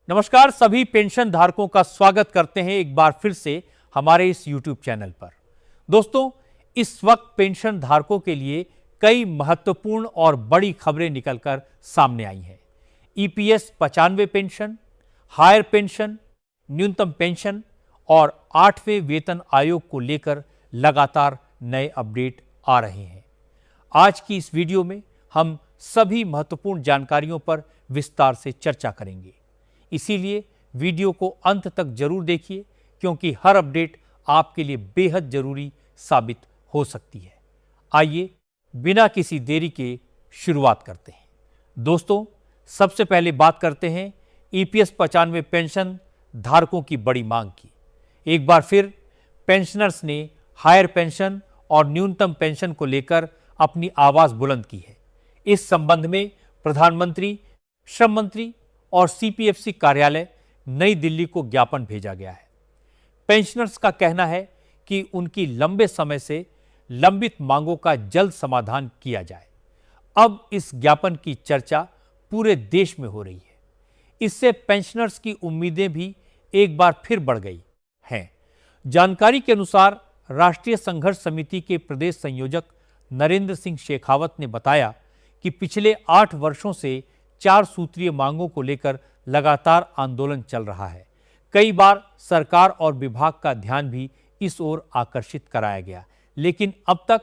नमस्कार, सभी पेंशन धारकों का स्वागत करते हैं एक बार फिर से हमारे इस YouTube चैनल पर। दोस्तों, इस वक्त पेंशन धारकों के लिए कई महत्वपूर्ण और बड़ी खबरें निकलकर सामने आई हैं। ईपीएस 95 पेंशन, हायर पेंशन, न्यूनतम पेंशन और 8वें वेतन आयोग को लेकर लगातार नए अपडेट आ रहे हैं। आज की इस वीडियो में हम सभी महत्वपूर्ण जानकारियों पर विस्तार से चर्चा करेंगे। इसीलिए वीडियो को अंत तक जरूर देखिए, क्योंकि हर अपडेट आपके लिए बेहद जरूरी साबित हो सकती है। आइए बिना किसी देरी के शुरुआत करते हैं। दोस्तों, सबसे पहले बात करते हैं ईपीएस 95 पेंशन धारकों की बड़ी मांग की। एक बार फिर पेंशनर्स ने हायर पेंशन और न्यूनतम पेंशन को लेकर अपनी आवाज बुलंद की है। इस संबंध में प्रधानमंत्री, श्रम मंत्री और सीपीएफसी कार्यालय नई दिल्ली को ज्ञापन भेजा गया है। पेंशनर्स का कहना है कि उनकी लंबे समय से लंबित मांगों का जल्द समाधान किया जाए। अब इस ज्ञापन की चर्चा पूरे देश में हो रही है। इससे पेंशनर्स की उम्मीदें भी एक बार फिर बढ़ गई हैं। जानकारी के अनुसार राष्ट्रीय संघर्ष समिति के प्रदेश संयोजक नरेंद्र सिंह शेखावत ने बताया कि पिछले 8 वर्षों से 4 सूत्रीय मांगों को लेकर लगातार आंदोलन चल रहा है। कई बार सरकार और विभाग का ध्यान भी इस ओर आकर्षित कराया गया, लेकिन अब तक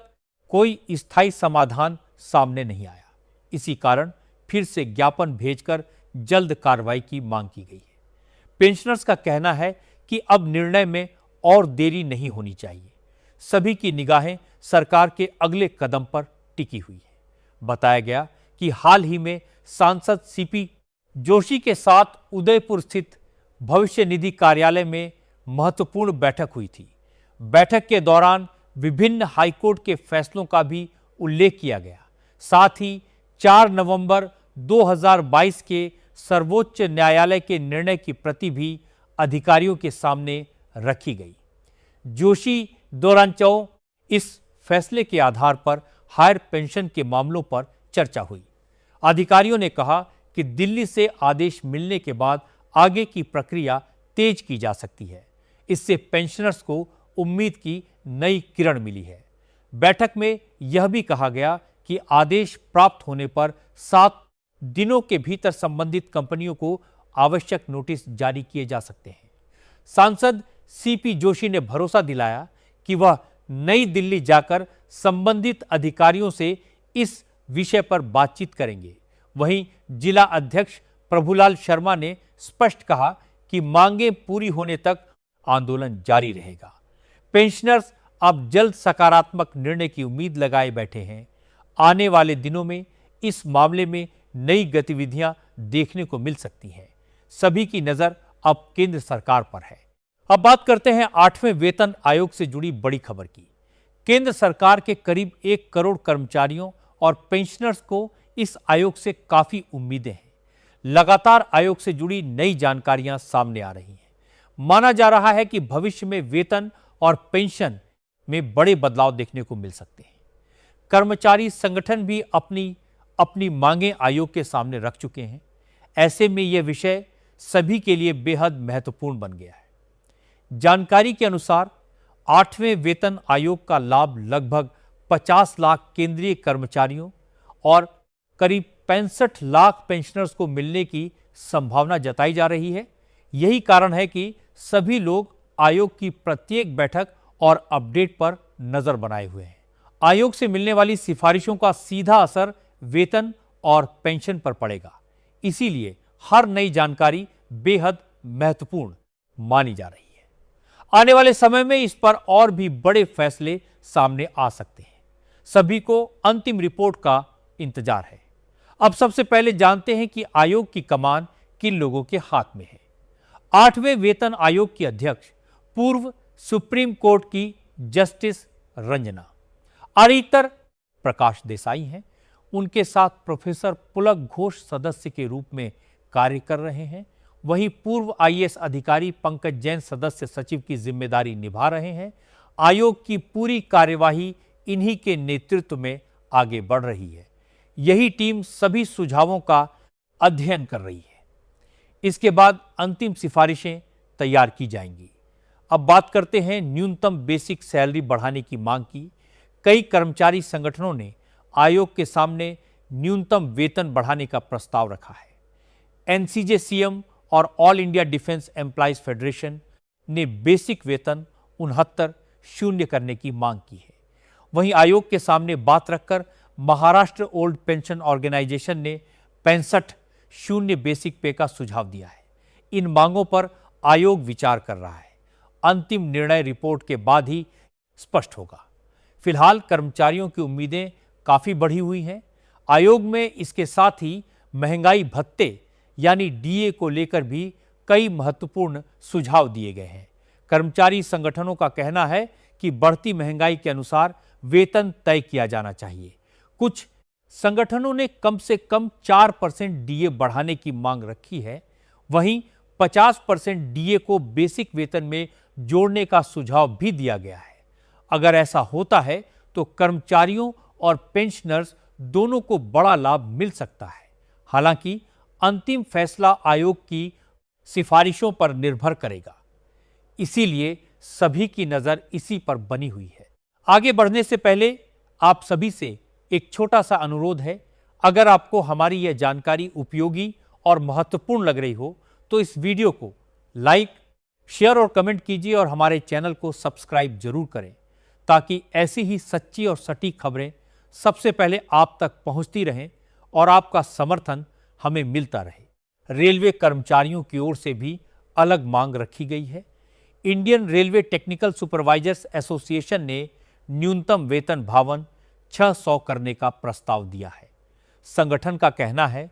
कोई स्थायी समाधान सामने नहीं आया। इसी कारण फिर से ज्ञापन भेजकर जल्द कार्रवाई की मांग की गई है। पेंशनर्स का कहना है कि अब निर्णय में और देरी नहीं होनी चाहिए। सभी की निगाहें सरकार के अगले कदम पर टिकी हुई है। बताया गया कि हाल ही में सांसद सीपी जोशी के साथ उदयपुर स्थित भविष्य निधि कार्यालय में महत्वपूर्ण बैठक हुई थी। बैठक के दौरान विभिन्न हाईकोर्ट के फैसलों का भी उल्लेख किया गया। साथ ही 4 नवंबर 2022 के सर्वोच्च न्यायालय के निर्णय की प्रति भी अधिकारियों के सामने रखी गई। जोशी दौरान इस फैसले के आधार पर हायर पेंशन के मामलों पर चर्चा हुई। अधिकारियों ने कहा कि दिल्ली से आदेश मिलने के बाद आगे की प्रक्रिया तेज की जा सकती है। इससे पेंशनर्स को उम्मीद की नई किरण मिली है। बैठक में यह भी कहा गया कि आदेश प्राप्त होने पर 7 दिनों के भीतर संबंधित कंपनियों को आवश्यक नोटिस जारी किए जा सकते हैं। सांसद सीपी जोशी ने भरोसा दिलाया कि वह नई दिल्ली जाकर संबंधित अधिकारियों से इस विषय पर बातचीत करेंगे। वहीं जिला अध्यक्ष प्रभुलाल शर्मा ने स्पष्ट कहा कि मांगें पूरी होने तक आंदोलन जारी रहेगा। पेंशनर्स अब जल्द सकारात्मक निर्णय की उम्मीद लगाए बैठे हैं। आने वाले दिनों में इस मामले में नई गतिविधियां देखने को मिल सकती हैं। सभी की नजर अब केंद्र सरकार पर है। अब बात करते हैं 8वें वेतन आयोग से जुड़ी बड़ी खबर की। केंद्र सरकार के करीब 1 करोड़ कर्मचारियों और पेंशनर्स को इस आयोग से काफी उम्मीदें हैं। लगातार आयोग से जुड़ी नई जानकारियां सामने आ रही हैं। माना जा रहा है कि भविष्य में वेतन और पेंशन में बड़े बदलाव देखने को मिल सकते हैं। कर्मचारी संगठन भी अपनी मांगें आयोग के सामने रख चुके हैं। ऐसे में यह विषय सभी के लिए बेहद महत्वपूर्ण बन गया है। जानकारी के अनुसार 8वें वेतन आयोग का लाभ लगभग 50 लाख केंद्रीय कर्मचारियों और करीब 65 लाख पेंशनर्स को मिलने की संभावना जताई जा रही है। यही कारण है कि सभी लोग आयोग की प्रत्येक बैठक और अपडेट पर नजर बनाए हुए हैं। आयोग से मिलने वाली सिफारिशों का सीधा असर वेतन और पेंशन पर पड़ेगा। इसीलिए हर नई जानकारी बेहद महत्वपूर्ण मानी जा रही है। आने वाले समय में इस पर और भी बड़े फैसले सामने आ सकते हैं। सभी को अंतिम रिपोर्ट का इंतजार है। अब सबसे पहले जानते हैं कि आयोग की कमान किन लोगों के हाथ में है। 8वें वेतन आयोग की अध्यक्ष पूर्व सुप्रीम कोर्ट की जस्टिस रंजना, ऑडिटर प्रकाश देसाई हैं। उनके साथ प्रोफेसर पुलक घोष सदस्य के रूप में कार्य कर रहे हैं। वहीं पूर्व आईएएस अधिकारी पंकज जैन सदस्य सचिव की जिम्मेदारी निभा रहे हैं। आयोग की पूरी कार्यवाही इन्हीं के नेतृत्व में आगे बढ़ रही है। यही टीम सभी सुझावों का अध्ययन कर रही है। इसके बाद अंतिम सिफारिशें तैयार की जाएंगी। अब बात करते हैं न्यूनतम बेसिक सैलरी बढ़ाने की मांग की। कई कर्मचारी संगठनों ने आयोग के सामने न्यूनतम वेतन बढ़ाने का प्रस्ताव रखा है। एनसीजे सीएम और all India defence employees federation ने बेसिक वेतन 69 शून्य करने की मांग की है। वहीं आयोग के सामने बात रखकर महाराष्ट्र ओल्ड पेंशन ऑर्गेनाइजेशन ने 65 शून्य बेसिक पे का सुझाव दिया है। इन मांगों पर आयोग विचार कर रहा है। अंतिम निर्णय रिपोर्ट के बाद ही स्पष्ट होगा। फिलहाल कर्मचारियों की उम्मीदें काफी बढ़ी हुई हैं। आयोग में इसके साथ ही महंगाई भत्ते यानी डीए को लेकर भी कई महत्वपूर्ण सुझाव दिए गए हैं। कर्मचारी संगठनों का कहना है कि बढ़ती महंगाई के अनुसार वेतन तय किया जाना चाहिए। कुछ संगठनों ने कम से कम 4% डीए बढ़ाने की मांग रखी है। वहीं 50% डीए को बेसिक वेतन में जोड़ने का सुझाव भी दिया गया है। अगर ऐसा होता है तो कर्मचारियों और पेंशनर्स दोनों को बड़ा लाभ मिल सकता है। हालांकि अंतिम फैसला आयोग की सिफारिशों पर निर्भर करेगा, इसीलिए सभी की नजर इसी पर बनी हुई है। आगे बढ़ने से पहले आप सभी से एक छोटा सा अनुरोध है। अगर आपको हमारी यह जानकारी उपयोगी और महत्वपूर्ण लग रही हो तो इस वीडियो को लाइक, शेयर और कमेंट कीजिए और हमारे चैनल को सब्सक्राइब जरूर करें, ताकि ऐसी ही सच्ची और सटीक खबरें सबसे पहले आप तक पहुंचती रहें और आपका समर्थन हमें मिलता रहे। रेलवे कर्मचारियों की ओर से भी अलग मांग रखी गई है। Indian railway technical supervisors association ने न्यूनतम वेतन भावन 600 करने का प्रस्ताव दिया है। संगठन का कहना है